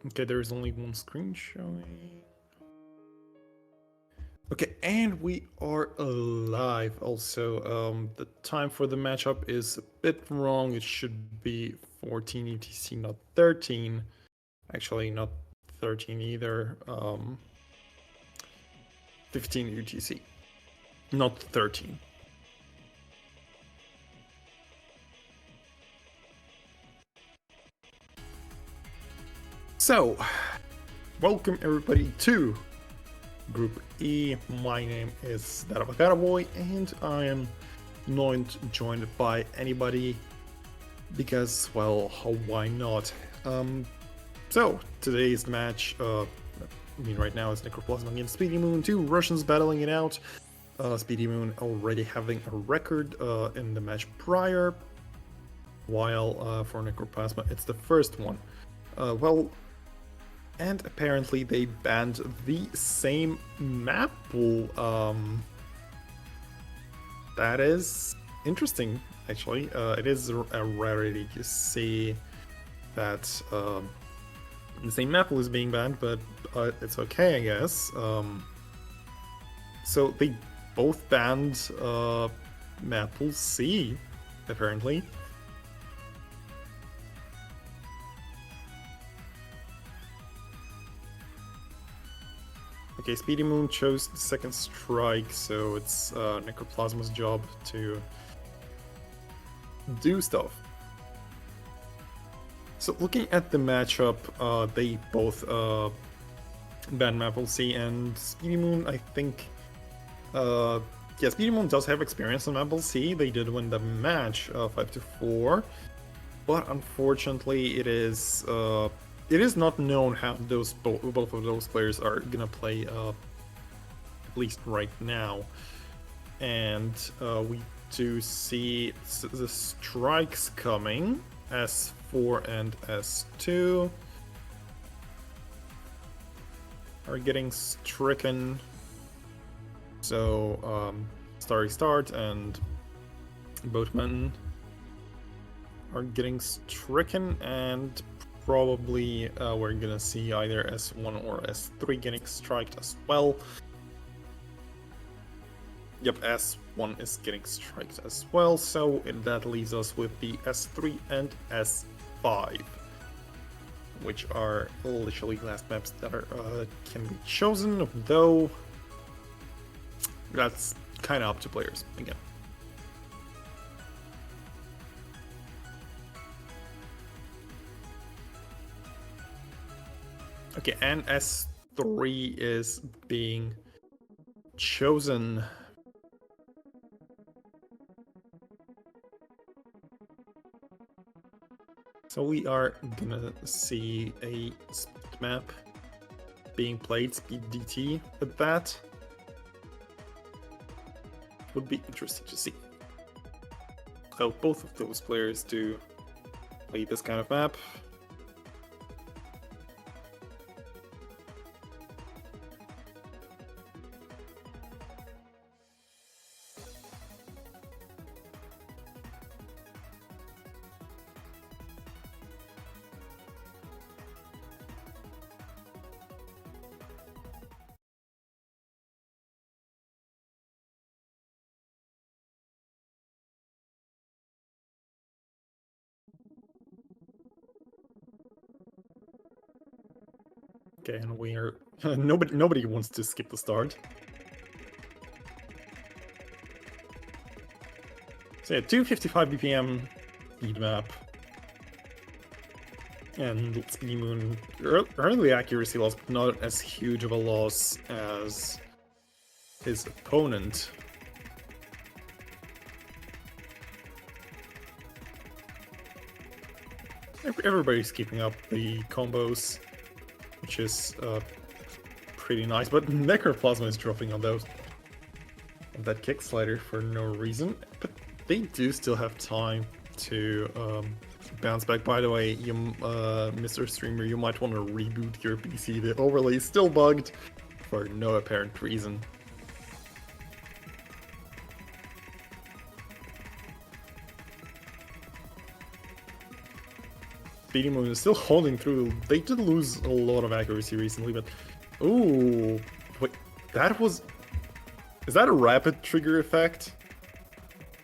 Okay, there is only one screen showing. Okay, and we are alive also. The time for the matchup is a bit wrong. It should be 14 UTC, not 13. Actually, not 13 either. 15 UTC, not 13. So, welcome everybody to Group E. My name is that Avocado Boy, and I am not joined by anybody because, well, why not? So today's match, right now it's Necroplasma against SpidiMun, two Russians battling it out. SpidiMun already having a record in the match prior, while for Necroplasma it's the first one. And apparently they banned the same map pool. That is interesting, actually. It is a rarity to see that the same map pool is being banned, but it's okay, I guess. So they both banned map pool C, apparently. Okay, SpidiMun chose the second strike, so it's Necroplasma's job to do stuff. So looking at the matchup, they both banned Maple C, and SpidiMun, I think... yeah, SpidiMun does have experience on Maple C. They did win the match 5-4, but unfortunately it is not known how both of those players are gonna play, at least right now. And we do see the strikes coming, S4 and S2 are getting stricken. So Starry Start and Boatman are getting stricken, and probably we're gonna see either S1 or S3 getting striked as well. Yep, S1 is getting striked as well, so that leaves us with the S3 and S5, which are literally last maps that are can be chosen, though that's kind of up to players again. Okay, and S3 is being chosen. So we are gonna see a speed map being played, Speed DT at that. Would be interesting to see how both of those players do play this kind of map. Okay, and we are nobody wants to skip the start. So yeah, 255 BPM speed map, and SpidiMun early accuracy loss, but not as huge of a loss as his opponent. Everybody's keeping up the combos, which is pretty nice, but Necroplasma is dropping on that kick slider for no reason. But they do still have time to bounce back. By the way, you, Mr. Streamer, you might want to reboot your PC. The overlay is still bugged for no apparent reason. SpidiMun is still holding through. They did lose a lot of accuracy recently, but... Ooh... Wait, that was... Is that a rapid trigger effect?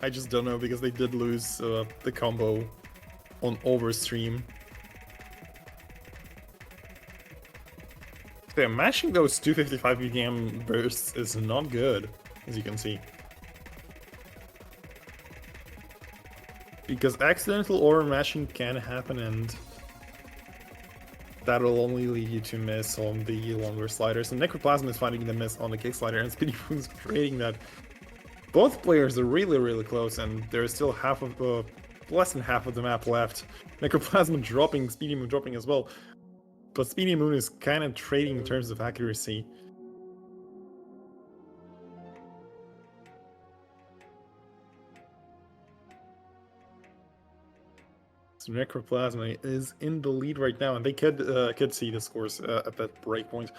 I just don't know, because they did lose the combo on Overstream. So yeah, mashing those 255 BPM bursts is not good, as you can see. Because accidental overmashing can happen, and that'll only lead you to miss on the longer sliders. And Necroplasm is finding the miss on the kick slider, and SpidiMun's creating that. Both players are really, really close, and there's still less than half of the map left. Necroplasm dropping, SpidiMun dropping as well. But SpidiMun is kind of trading in terms of accuracy. So Necroplasma is in the lead right now, and they could see the scores at that breakpoint.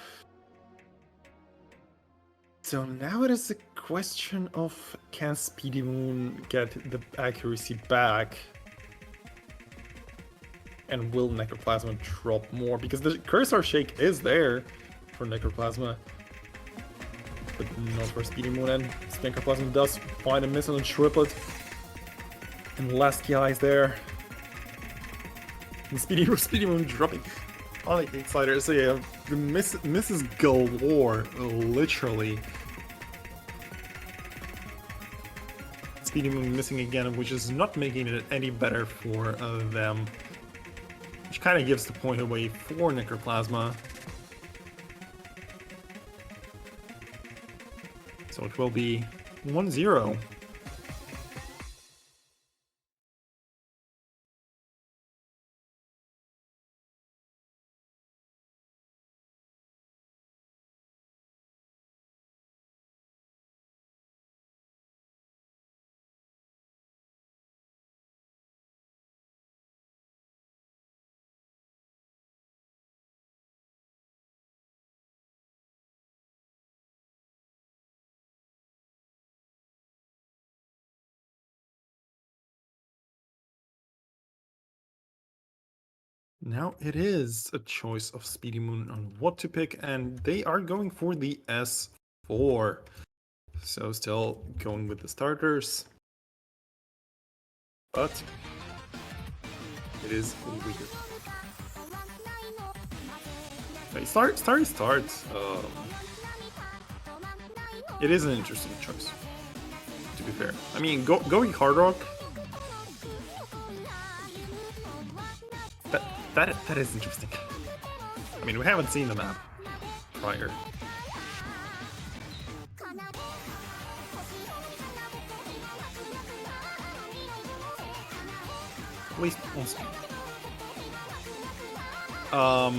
So now it is a question of, can SpidiMun get the accuracy back? And will Necroplasma drop more? Because the cursor shake is there for Necroplasma, but not for SpidiMun. And Necroplasma does find a miss on the triplet. And last KI is there. And SpidiMun dropping on the kick slider. So yeah, the misses galore, literally. SpidiMun missing again, which is not making it any better for them. Which kind of gives the point away for Necroplasma. So it will be 1-0. Now it is a choice of SpidiMun on what to pick, and they are going for the S4. So still going with the starters. But it is weird. Okay, start. It is an interesting choice, to be fair. I mean, going hard rock. That is interesting. I mean, we haven't seen the map prior. At least on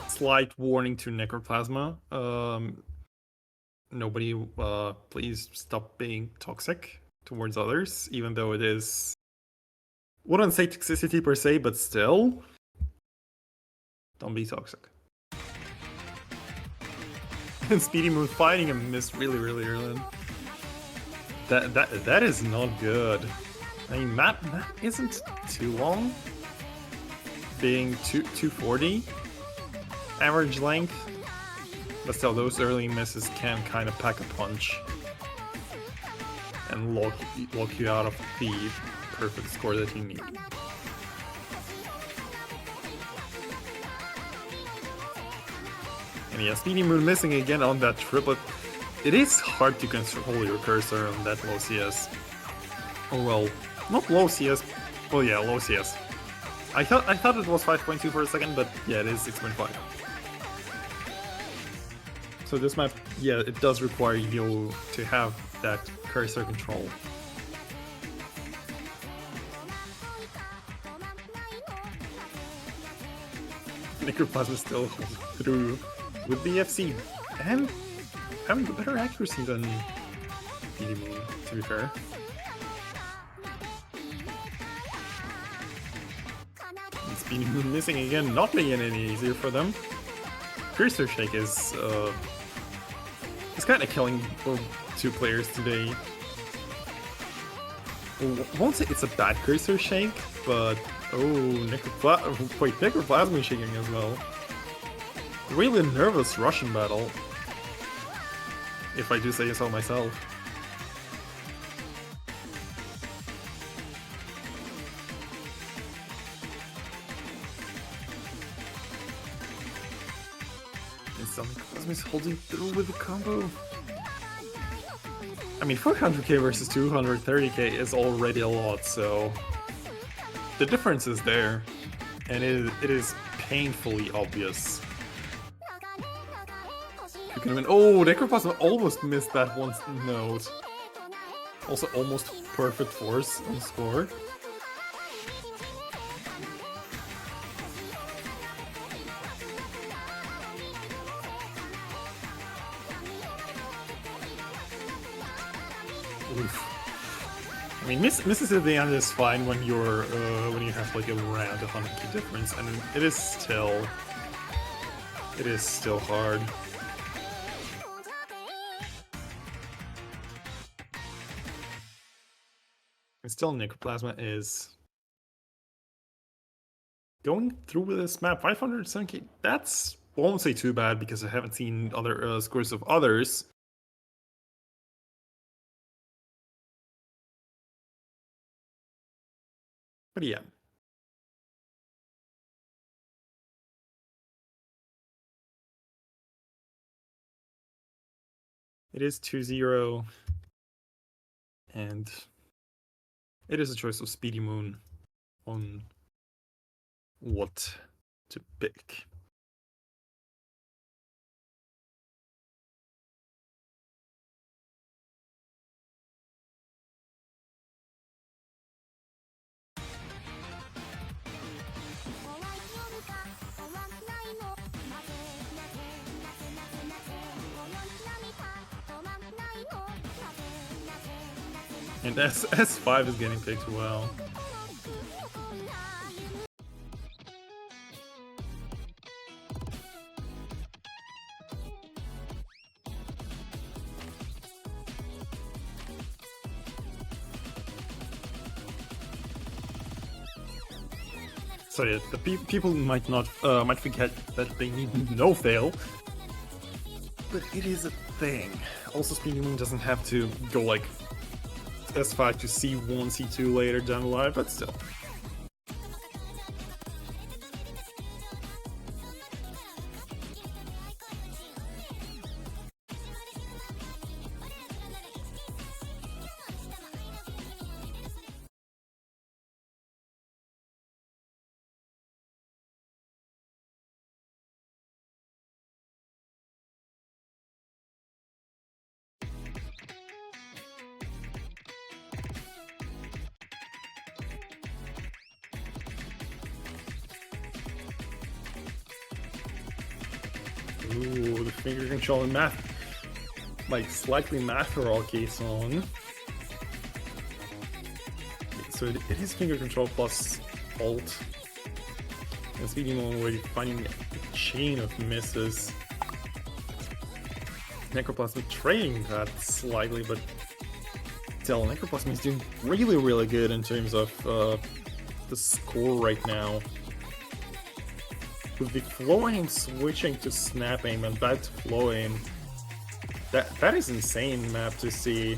slight warning to Necroplasma. Nobody, please stop being toxic towards others, even though it is... Wouldn't say toxicity per se, but still, don't be toxic. And SpidiMun fighting a miss really early. That is not good. I mean, map isn't too long, being 240 average length, but still those early misses can kind of pack a punch and lock you out of the perfect score that you need. And yeah, SpidiMun missing again on that triplet. It is hard to control your cursor on that low CS. Oh well, not low CS. Well yeah, low CS. I thought it was 5.2 for a second, but yeah, it is 6.5. So this map, yeah, it does require you to have that cursor control. Necroplasma still through with the FC and having better accuracy than SpidiMun, to be fair. And SpidiMun missing again, not making it any easier for them. Cursor Shake is kind of killing two players today. Won't say it's a bad cursor shake, but Necroplasma is shaking as well. Really nervous Russian battle, if I do say so myself. And some Necroplasma is holding through with the combo. I mean, 400k versus 230k is already a lot, so the difference is there, and it is painfully obvious. Oh, Necroplasma almost missed that one note. Also, almost perfect force on score. Oof. I mean, misses at the end is fine when you're when you have like around 100k difference, and it is still hard. And still, Necroplasma is going through with this map. 570k. That's, I won't say too bad because I haven't seen other scores of others. But yeah. It is 2-0. And it is a choice of SpidiMun on what to pick. And S5 is getting picked well. So yeah, the people might forget that they need no fail, but it is a thing. Also, SpidiMun doesn't have to go like S5 to C1, C2 later down the line, but still. Ooh, the finger control and math, like slightly matheral case on. So it is finger control plus alt. And SpidiMun already finding a chain of misses. Necroplasma trading that slightly, but still, Necroplasma is doing really good in terms of the score right now. With the flow aim switching to snap aim and back to flow aim, that is insane map to see.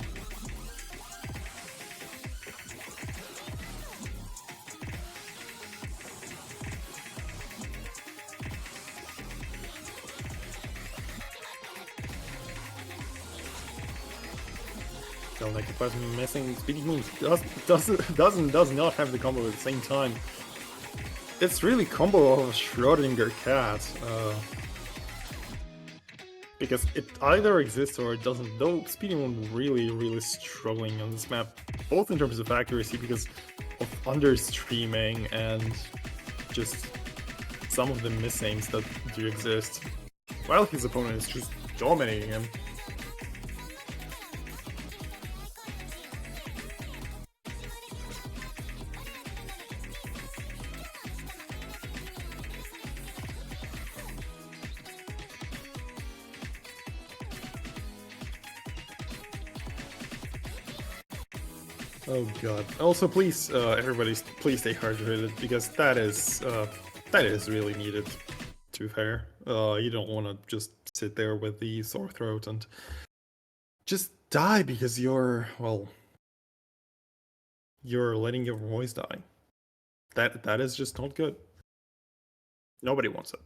So Necroplasma missing. SpidiMun does not have the combo at the same time. It's really combo of Schrödinger cat, because it either exists or it doesn't. Though SpidiMun really struggling on this map, both in terms of accuracy because of understreaming and just some of the missings that do exist, while his opponent is just dominating him. Oh god. Also, please, everybody, please stay hydrated, because that is really needed. To be fair, you don't want to just sit there with the sore throat and just die because you're letting your voice die. That is just not good. Nobody wants it.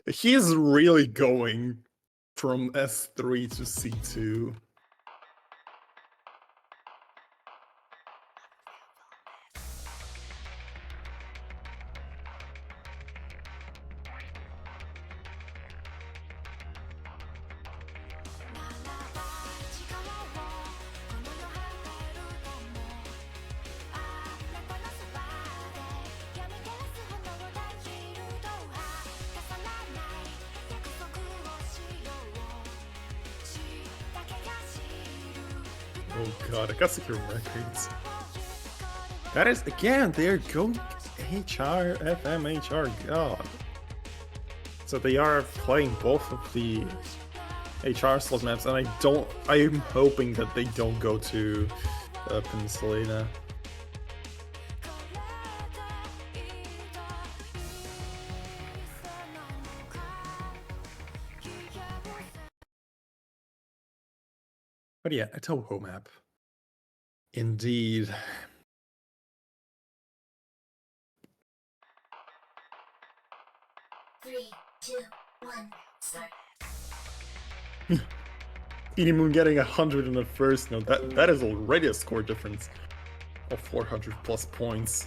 He's really going from S3 to C2. Oh god, I got secure records. That is, again, they're going HR, FM, HR, god. So they are playing both of the HR slot maps, and I'm hoping that they don't go to Pennsylvania. But yeah, a Toho map. Indeed. Three, two, one, start. SpidiMun getting 100 in the first note. That is already a score difference of 400 plus points.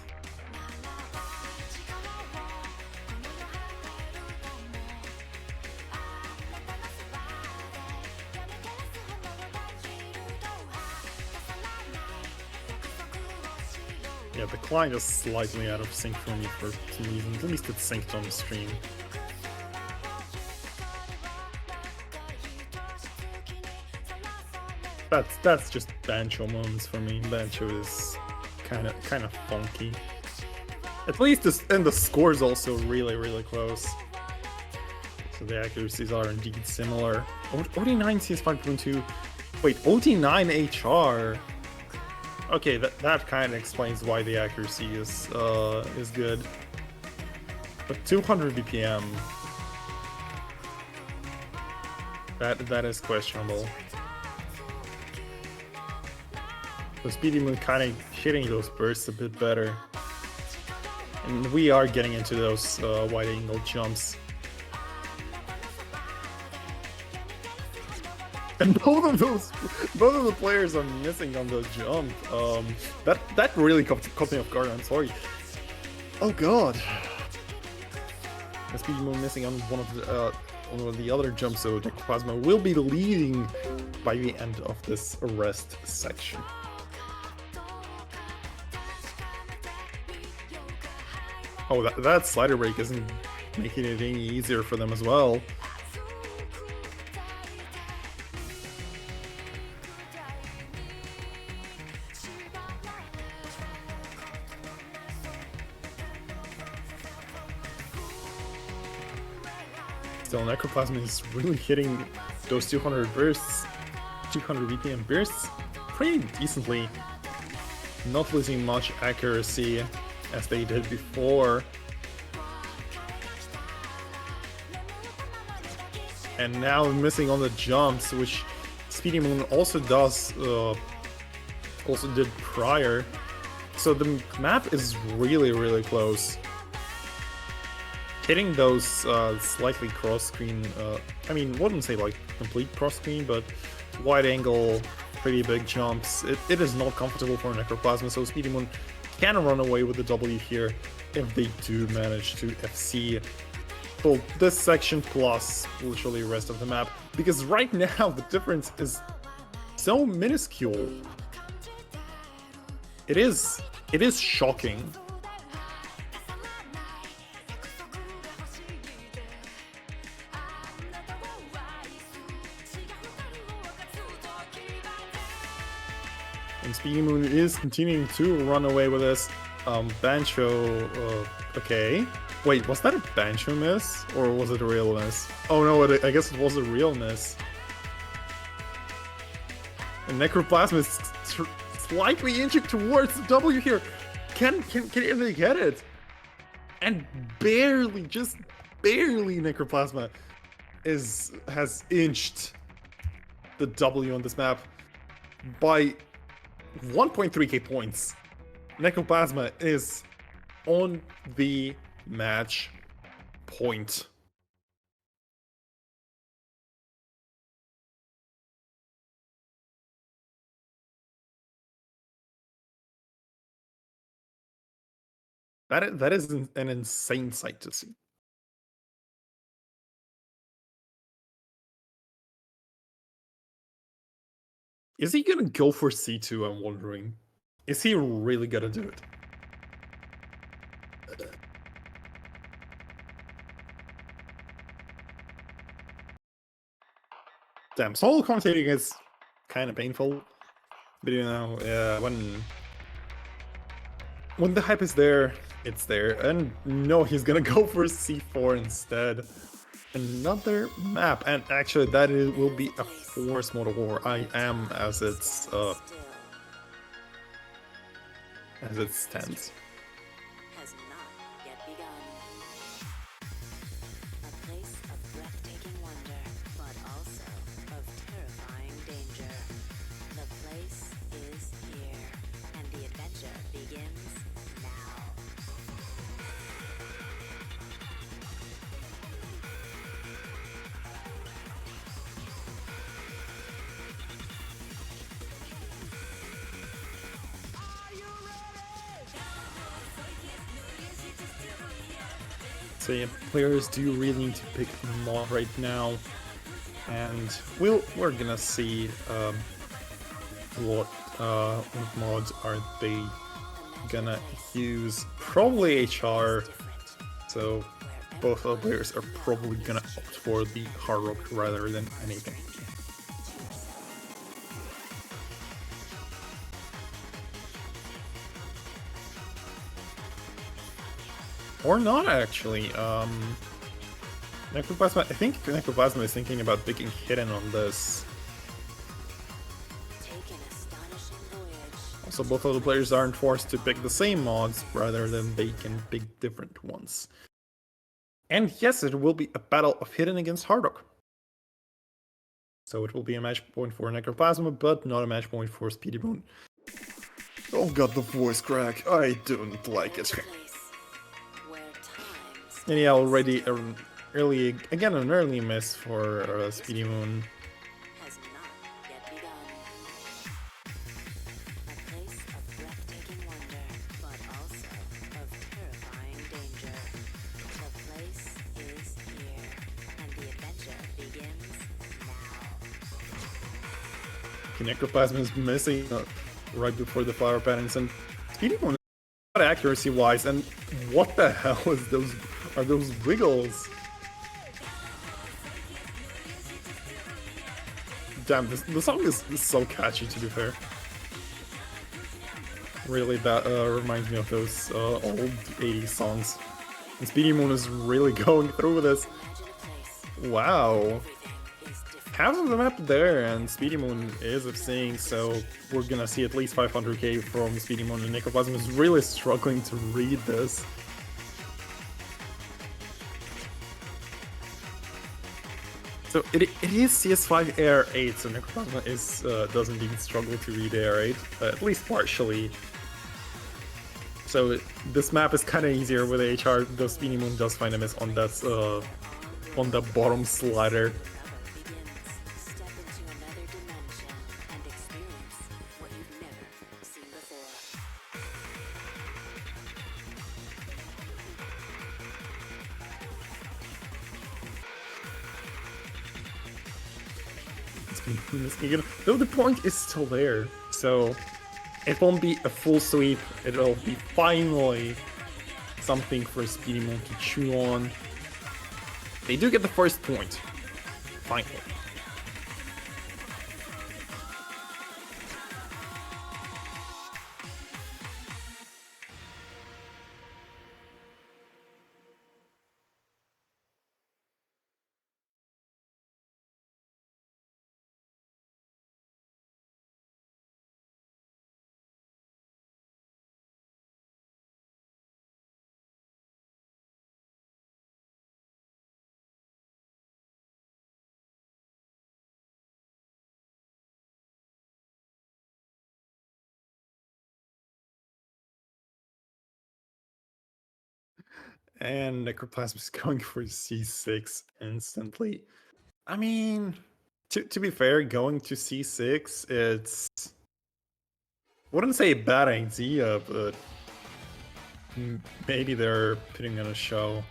Yeah, the client is slightly out of sync for me for some reason. At least it's synced on the stream. That's just Bancho moments for me. Bancho is kind of funky. At least and the score is also really close. So the accuracies are indeed similar. OD9 CS 5.2. Wait, OD9 HR. Okay, that kind of explains why the accuracy is good. But 200 BPM. That is questionable. So SpidiMun kind of hitting those bursts a bit better. And we are getting into those wide angle jumps. And both of the players are missing on the jump. That really caught me off guard, I'm sorry. Oh god. SpidiMun missing on one of the other jumps, so Necroplasma will be leading by the end of this arrest section. Oh, that slider break isn't making it any easier for them as well. Still, Necroplasma is really hitting those 200 bursts, 200 BPM bursts pretty decently. Not losing much accuracy as they did before. And now missing on the jumps, which SpidiMun also did prior. So the map is really close. Hitting those slightly cross-screen, I mean, wouldn't say like complete cross-screen, but wide angle, pretty big jumps. It is not comfortable for Necroplasma, so SpidiMun can run away with the W here if they do manage to FC both this section plus literally the rest of the map, because right now the difference is so minuscule. It is shocking. and SpidiMun is continuing to run away with this. Bancho, okay. Wait, was that a Bancho miss? Or was it a real miss? Oh no, I guess it was a real miss. And Necroplasma is slightly inching towards the W here. Can they get it? And barely, just barely, Necroplasma has inched the W on this map by 1.3k points. Necroplasma is on the match point. That is an insane sight to see. Is he gonna go for C2? I'm wondering. Is he really gonna do it? Damn, solo commentating is kind of painful. But you know, when the hype is there, it's there. And no, he's gonna go for C4 instead. Another map, and actually that will be a force mode war. I am as it stands. Has not yet begun. A place of breathtaking wonder, but also of terrifying danger. The place is here, and the adventure begins now. So yeah, players do really need to pick a mod right now, and we're gonna see what mods are they gonna use. Probably HR. So both of the players are probably gonna opt for the hard rock rather than anything. Or not, actually. Necroplasma, I think Necroplasma is thinking about picking Hidden on this. Also, both of the players aren't forced to pick the same mods, rather than they can pick different ones. And yes, it will be a battle of Hidden against Hardrock. So it will be a match point for Necroplasma, but not a match point for SpidiMun. Oh god, the voice crack. I don't like it. And yeah, already an early miss for SpidiMun. Has not yet begun. A place of breathtaking wonder, but also of terrifying danger. The place is here, and the adventure begins now. Necroplasma is missing right before the flower patterns, and SpidiMun not accuracy-wise, and what the hell is those? Are those wiggles? Damn, the song is so catchy, to be fair. Really, that reminds me of those old 80s songs. And SpidiMun is really going through with this. Wow. Half of the map there, and SpidiMun is abstaining, so we're gonna see at least 500k from SpidiMun, and Necroplasma is really struggling to read this. So it is CS5 AR8, so Necroplasma doesn't even struggle to read AR8, at least partially. So this map is kind of easier with HR, though SpidiMun does find a miss on that on the bottom slider. Though the point is still there, so it won't be a full sweep, it'll be finally something for SpidiMun to chew on. They do get the first point, finally. And Necroplasm is going for C6 instantly. I mean, to be fair, going to C6, it's... wouldn't say a bad idea, but maybe they're putting on a show.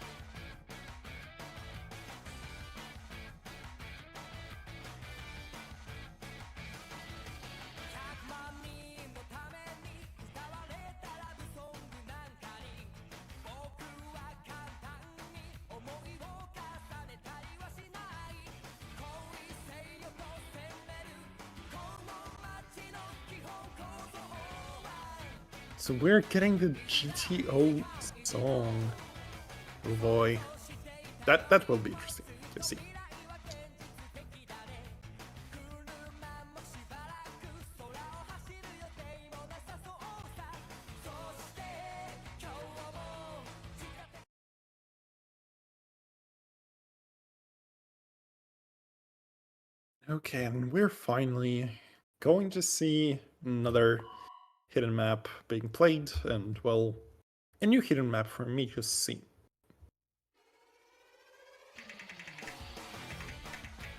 So we're getting the GTO song. Oh boy. That will be interesting to see. Okay, and we're finally going to see another hidden map being played, and well, a new hidden map for me to see.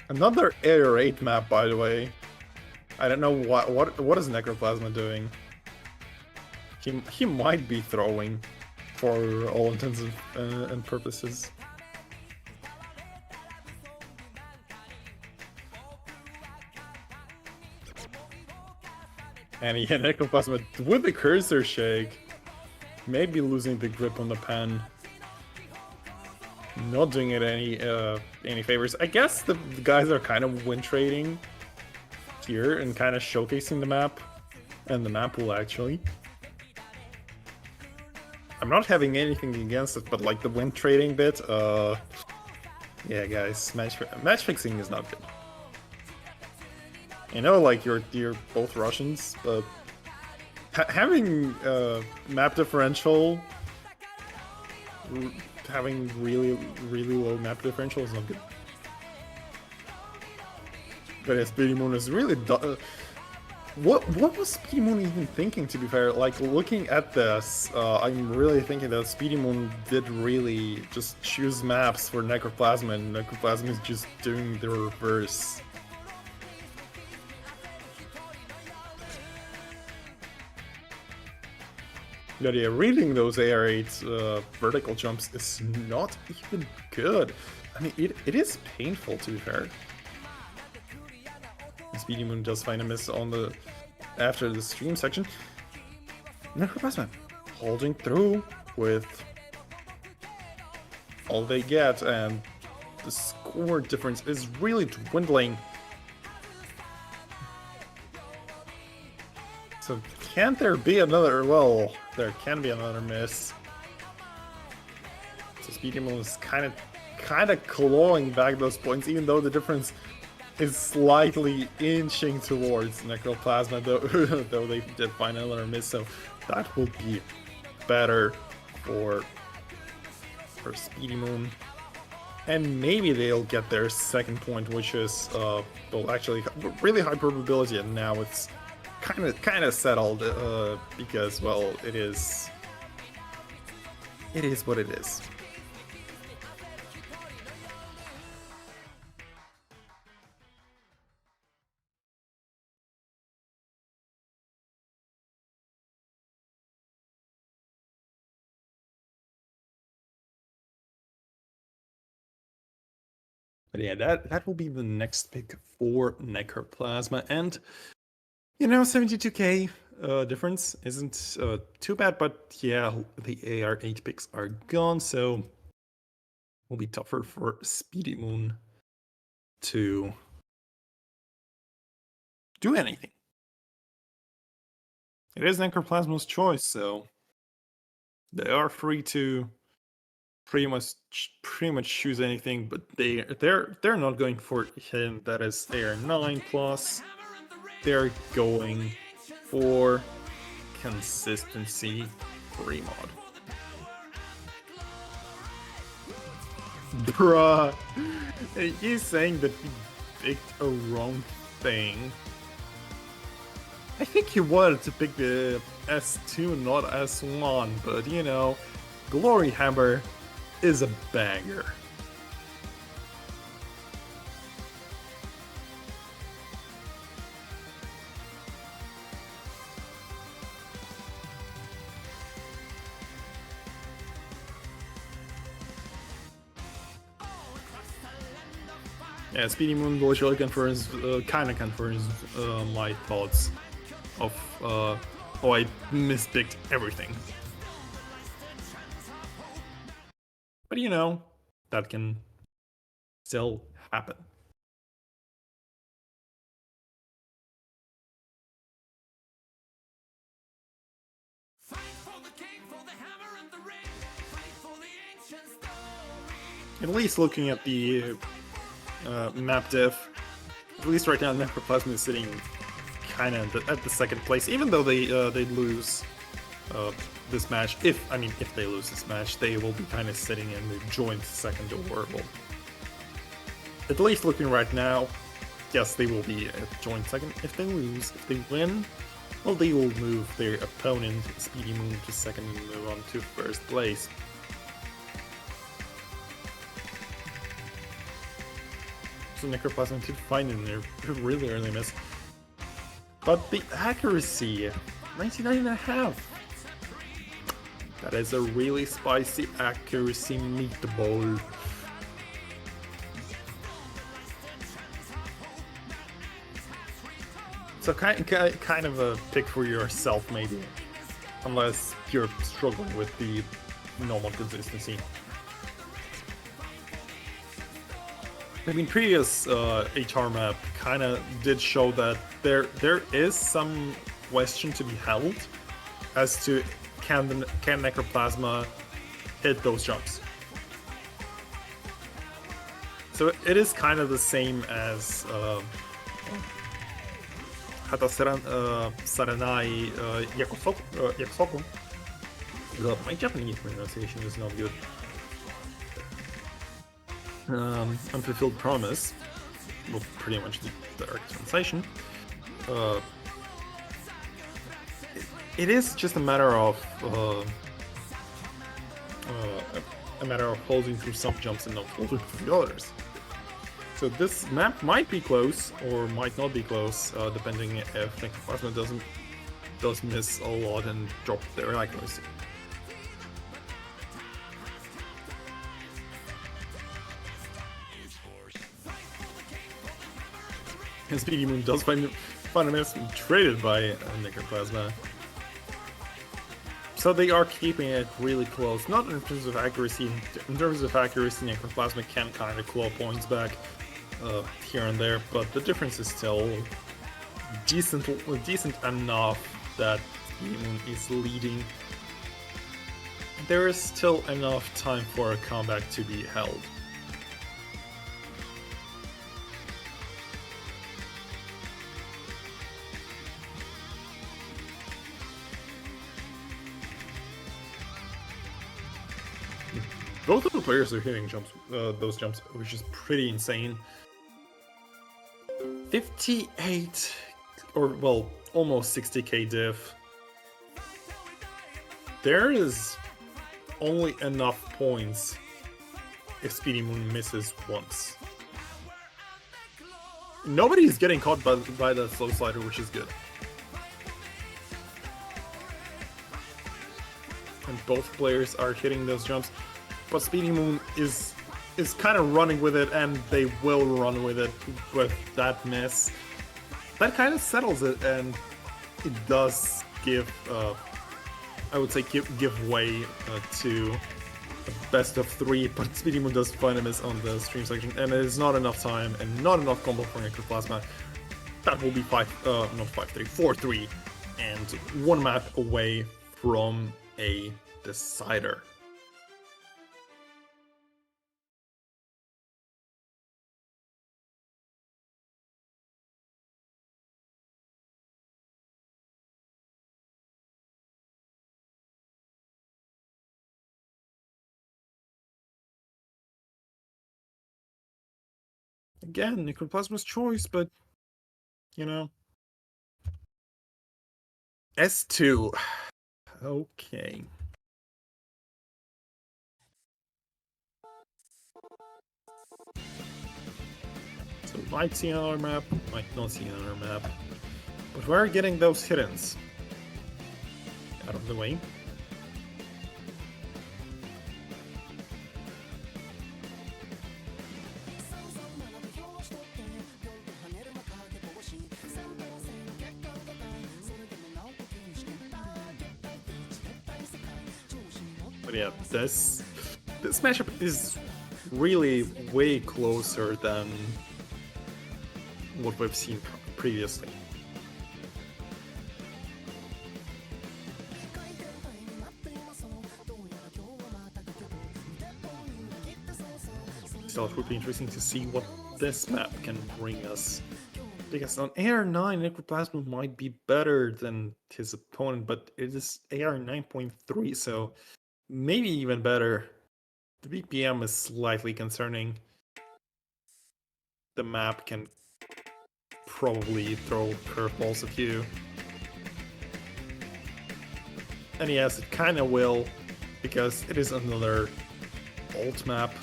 Another Air 8 map, by the way. I don't know what is Necroplasma doing. He might be throwing, for all intents and purposes. And yeah, Necroplasma with the cursor shake, maybe losing the grip on the pen. Not doing it any favors. I guess the guys are kind of win trading here and kind of showcasing the map and the map pool actually. I'm not having anything against it, but like the win trading bit, yeah, guys, match fixing is not good. I know, like you're both Russians, but having map differential. Having really low map differential is not good. But yeah, SpidiMun is really... what was SpidiMun even thinking, to be fair? Like, looking at this, I'm really thinking that SpidiMun did really just choose maps for Necroplasma, and Necroplasma is just doing the reverse. But yeah, reading those AR8 vertical jumps is not even good. I mean, it is painful, to be fair. SpidiMun does find a miss on the after the stream section. Necroplasma holding through with all they get, and the score difference is really dwindling. So can't there be another? Well, there can be another miss. So SpidiMun is kind of clawing back those points, even though the difference is slightly inching towards Necroplasma, though they did find another miss. So that will be better for SpidiMun, and maybe they'll get their second point, which is well, actually really high probability, and now it's kind of settled because, well, it is what it is. But yeah, that will be the next pick for Necroplasma, and you know, 72k difference isn't too bad, but yeah, the AR8 picks are gone, so it will be tougher for SpidiMun to do anything. It is Necroplasma's choice, so they are free to pretty much choose anything, but they're not going for him. That is AR9 plus. They're going for consistency remod. Bruh, he's saying that he picked a wrong thing. I think he wanted to pick the S2, not S1, but you know, Glory Hammer is a banger. Yeah, SpidiMun literally confirms, kind of confirms my thoughts of how I mispicked everything. But you know, that can still happen. At least looking at the map diff, at least right now Necroplasma is sitting kind of at the second place, even though they lose this match. If they lose this match, they will be kind of sitting in the joint second or well, at least looking right now, yes, they will be at joint second. If they lose, if they win, well, they will move their opponent SpidiMun to second and move on to first place. So Necroplasma did find in there really early miss. But the accuracy, 99.5. That is a really spicy accuracy meatball. So kind of a pick for yourself maybe, unless you're struggling with the normal consistency. I mean, previous HR map kind of did show that there is some question to be held as to can Necroplasma hit those jumps. So it is kind of the same as Hata Saranai Yakusoku. My Japanese pronunciation is not good. Unfulfilled Promise, well, pretty much the direct translation. It is just a matter of holding through some jumps and not holding through the others. So this map might be close or might not be close, depending if Necroplasma does miss a lot and drop their accuracy. And SpidiMun does find a miss traded by Necroplasma. So they are keeping it really close, not in terms of accuracy. In terms of accuracy, Necroplasma can kind of claw points back here and there, but the difference is still decent enough that SpidiMun is leading. There is still enough time for a comeback to be held. Both of the players are hitting jumps, those jumps, which is pretty insane. 58, or well, almost 60k diff. There is only enough points if SpidiMun misses once. Nobody is getting caught by that slow slider, which is good. And both players are hitting those jumps. But SpidiMun is kind of running with it, and they will run with it with that miss. That kind of settles it, and it does give, I would say, give way to a best of 3. But SpidiMun does find a miss on the stream section, and it is not enough time and not enough combo for Necroplasma. That will be 4-3, and one map away from a decider. Again, Necroplasma's choice, but, you know. S2. Okay. So might see another map, might not see another map. But we're getting those hiddens out of the way. But yeah, this matchup is really way closer than what we've seen previously. Still, it would be interesting to see what this map can bring us. Because on AR9, Necroplasma might be better than his opponent, but it is AR 9.3, so maybe even better. The BPM is slightly concerning. The map can probably throw curveballs at you. And yes, it kinda will, because it is another alt map.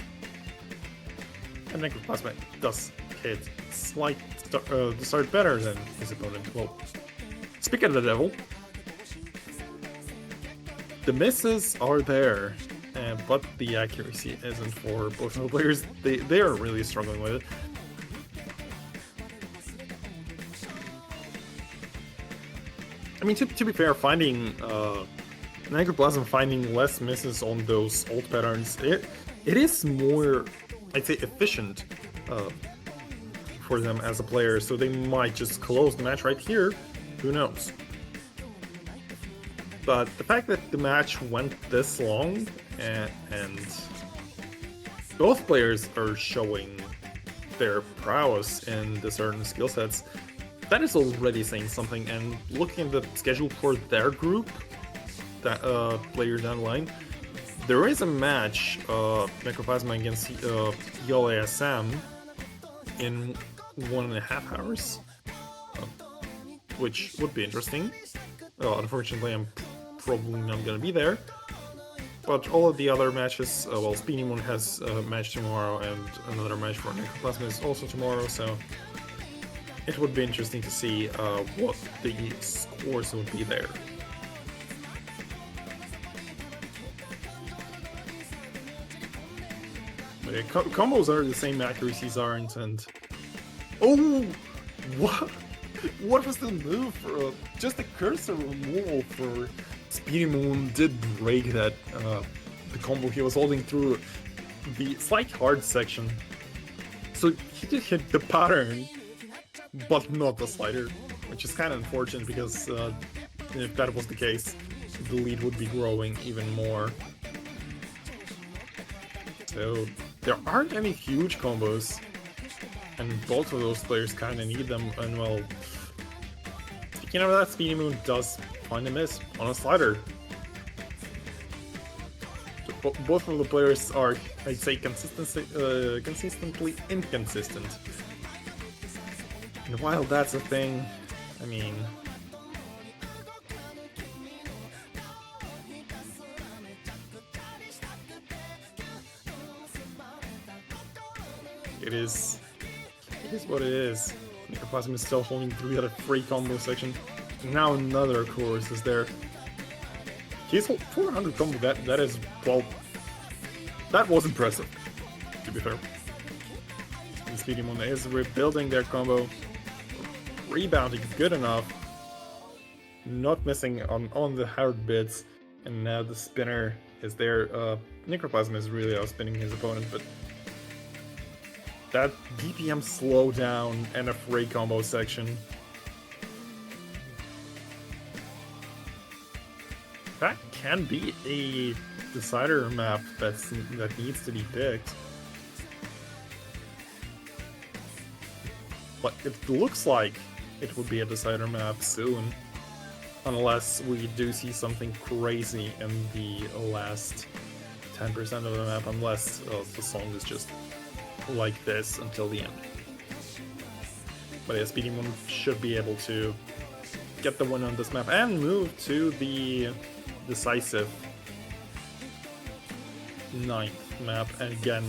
And Necroplasma does hit the start better than his opponent. Well, speaking of the devil, the misses are there, but the accuracy isn't for both of the players. They are really struggling with it. I mean, to be fair, finding Necroplasm finding less misses on those ult patterns, it is more, I'd say, efficient for them as a player, so they might just close the match right here. Who knows? But the fact that the match went this long and both players are showing their prowess in the certain skill sets, that is already saying something. And looking at the schedule for their group, that later down the line, there is a match, Necroplasma against YOLASM in 1.5 hours, which would be interesting. Unfortunately, I'm probably not gonna be there. But all of the other matches, well, SpidiMun has a match tomorrow, and another match for Necroplasma is also tomorrow, so it would be interesting to see what the scores would be there. But yeah, combos are the same, accuracies aren't, and oh, what? What was the move for just a cursor removal for SpidiMun did break that the combo he was holding through the slight hard section. So he did hit the pattern, but not the slider, which is kind of unfortunate because if that was the case, the lead would be growing even more. So there aren't any huge combos, and both of those players kind of need them. And well, speaking of that, SpidiMun does find a miss on a slider. So both of the players are, I'd say, consistently inconsistent. And while that's a thing, I mean, it is what it is. Necroplasm is still holding through the other free combo section. Now another course is there. He's 400 combo. That is, well, that was impressive, to be fair. And SpidiMun is rebuilding their combo, rebounding good enough, not missing on the hard bits, and now the spinner is there. Necroplasm is really outspinning his opponent, but that BPM slowdown and a free combo section, that can be a decider map that needs to be picked. But it looks like it would be a decider map soon, unless we do see something crazy in the last 10% of the map, unless the song is just like this until the end. But yeah, SpidiMun should be able to get the win on this map and move to the decisive 9th map, and again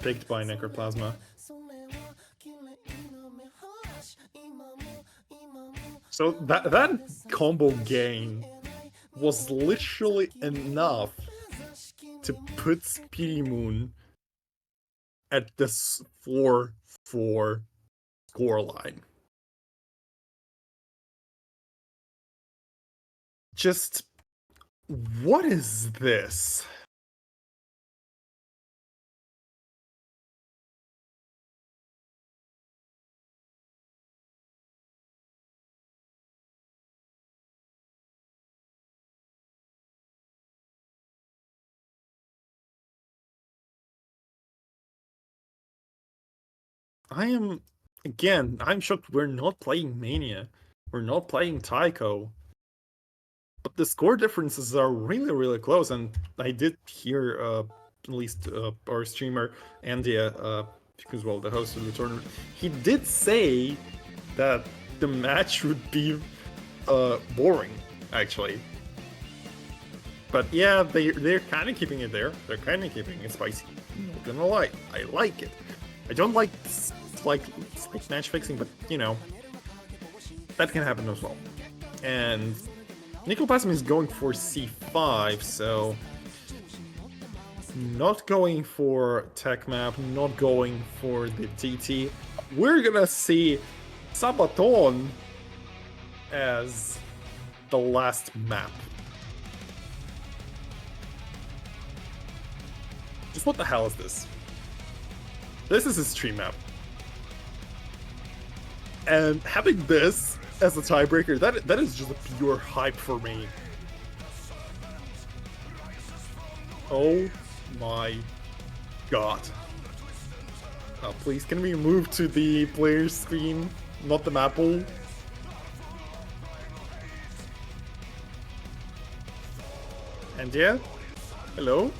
picked by Necroplasma. So that combo gain was literally enough to put SpidiMun at this 4-4 scoreline. Just, what is this? I'm shocked we're not playing Mania. We're not playing Taiko. But the score differences are really, really close, and I did hear, at least our streamer, Andy, because, well, the host of the tournament, he did say that the match would be boring, actually. But yeah, they're kind of keeping it there. They're kind of keeping it spicy. Not gonna lie, I like it. I don't like match fixing, but you know, that can happen as well. And Nickelplasm is going for C5, so not going for tech map, not going for the TT. We're gonna see Sabaton as the last map. Just what the hell is this? This is a stream map. And having this as a tiebreaker, that is just a pure hype for me. Oh my god. Please, can we move to the player screen, not the map pool? And yeah, hello?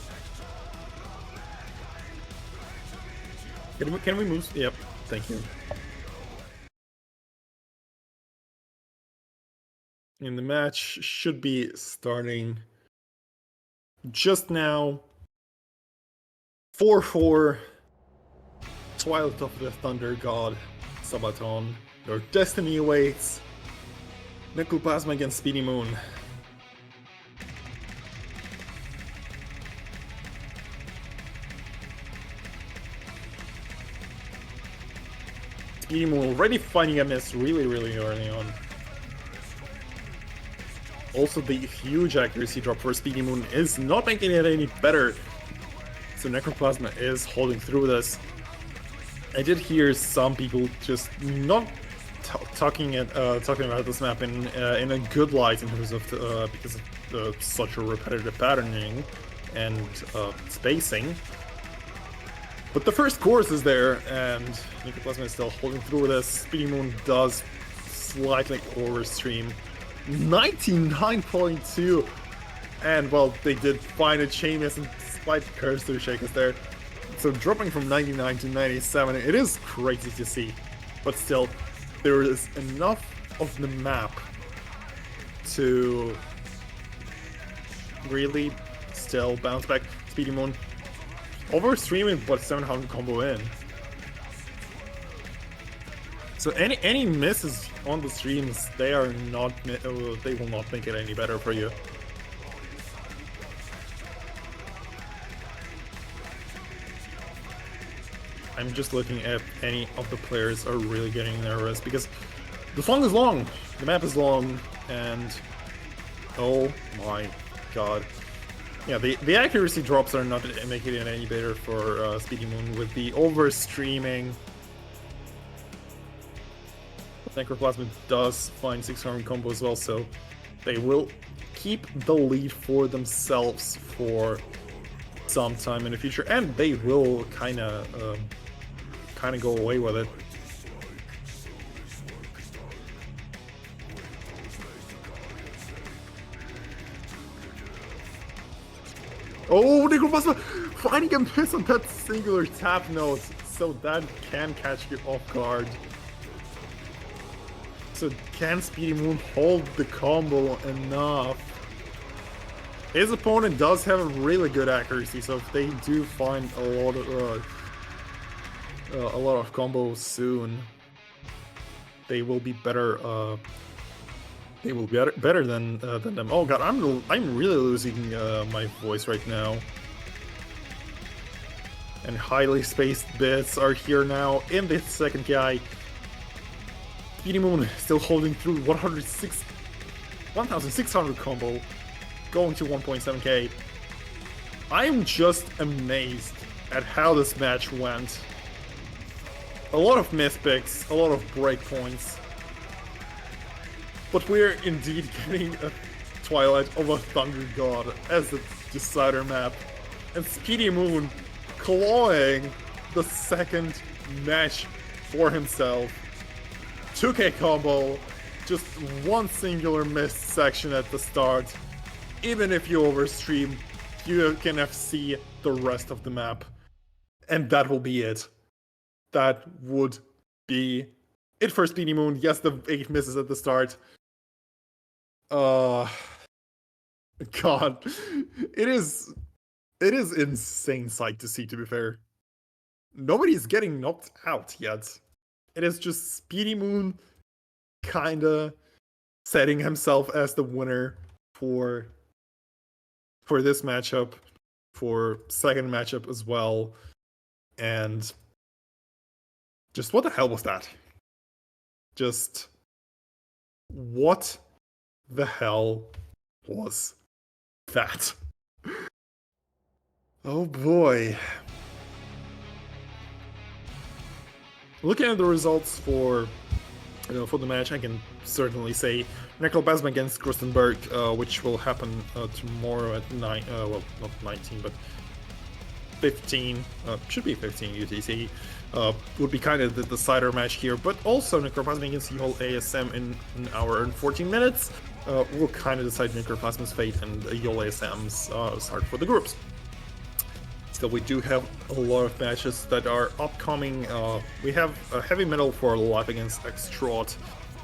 Can we move? Yep, thank you. And the match should be starting just now. 4-4. Twilight of the Thunder God, Sabaton. Your destiny awaits. Nickelplasm against SpidiMun. SpidiMun already finding a miss really, really early on. Also, the huge accuracy drop for SpidiMun is not making it any better. So Necroplasma is holding through this. I did hear some people just not talking about this map in a good light in terms of because of such a repetitive patterning and spacing. But the first course is there, and Necroplasma is still holding through this. SpidiMun does slightly overstream. 99.2, and well, they did find a chain miss and slight cursor shakers there. So dropping from 99 to 97, it is crazy to see, but still, there is enough of the map to really still bounce back. SpidiMun overstreaming, but 700 combo in. So any misses on the streams, they will not make it any better for you. I'm just looking at any of the players are really getting nervous because the song is long, the map is long, and oh my god. Yeah, the accuracy drops are not making it any better for SpidiMun with the overstreaming. Necroplasma does find 600 combo as well, so they will keep the lead for themselves for some time in the future, and they will kind of go away with it. Oh, Necroplasma finding a miss on that singular tap note, so that can catch you off guard. So can SpidiMun hold the combo enough? His opponent does have a really good accuracy, so if they do find a lot of combos soon, they will be better They will be better than them. Oh god, I'm really losing my voice right now. And highly spaced bits are here now in the second guy. SpidiMun still holding through 1,600 combo, going to 1.7k. I'm just amazed at how this match went. A lot of myth picks, a lot of breakpoints. But we're indeed getting a Twilight of a Thunder God as the decider map. And SpidiMun clawing the second match for himself. 2k combo, just one singular missed section at the start. Even if you overstream, you can FC the rest of the map. And that will be it. That would be it for SpidiMun. Yes, the 8 misses at the start. God. It is insane sight to see, to be fair. Nobody's getting knocked out yet. It is just SpidiMun kinda setting himself as the winner for this matchup, for second matchup as well. And just what the hell was that? Just what the hell was that? Oh boy. Looking at the results for the match, I can certainly say Necroplasm against Krustenberg, which will happen tomorrow at 9, well, not 19, but 15, should be 15 UTC, would be kind of the decider match here, but also Necroplasm against Yol ASM in an hour and 14 minutes will kind of decide Necroplasm's fate and Yol ASM's start for the groups. Still, we do have a lot of matches that are upcoming. We have a heavy metal for life against Extraut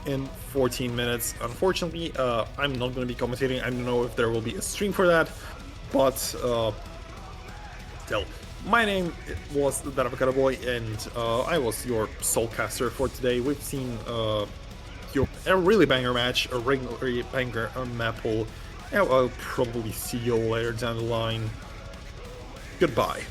in 14 minutes. Unfortunately, I'm not going to be commentating. I don't know if there will be a stream for that, but still. My name was That Avocado Boy, and I was your Soulcaster for today. We've seen a really banger match, a regular banger map pool. I'll probably see you later down the line. Goodbye.